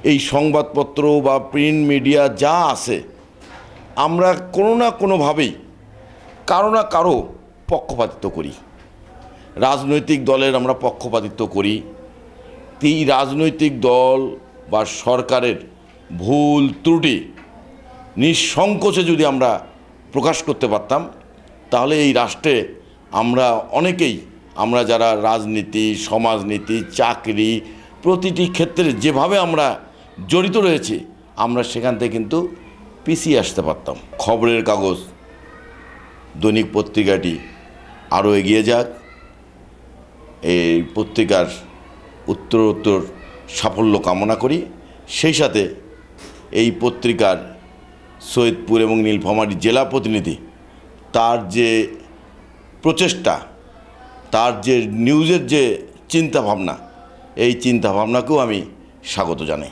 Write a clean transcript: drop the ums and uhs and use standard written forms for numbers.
এই সংবাদপত্র বা প্রিন্ট মিডিয়া যা আছে, আমরা কোনো না কোনোভাবেই কারো না কারো পক্ষপাতিত্ব করি, রাজনৈতিক দলের আমরা পক্ষপাতিত্ব করি। এই রাজনৈতিক দল বা সরকারের ভুল ত্রুটি নিঃসংকোচে যদি আমরা প্রকাশ করতে পারতাম, তাহলে এই রাষ্ট্রে আমরা অনেকেই, আমরা যারা রাজনীতি, সমাজনীতি, চাকরি, প্রতিটি ক্ষেত্রে যেভাবে আমরা জড়িত রয়েছি, আমরা সেখান থেকে কিন্তু পিছিয়ে আসতে পারতাম। খবরের কাগজ, দৈনিক পত্রিকাটি আরও এগিয়ে যাক, এই পত্রিকার উত্তরোত্তর সাফল্য কামনা করি। সেই সাথে এই পত্রিকার সৈয়দপুর এবং নীলফামারী জেলা প্রতিনিধি, তার যে প্রচেষ্টা, তার যে নিউজের যে চিন্তাভাবনা, এই চিন্তাভাবনাকেও আমি স্বাগত জানাই।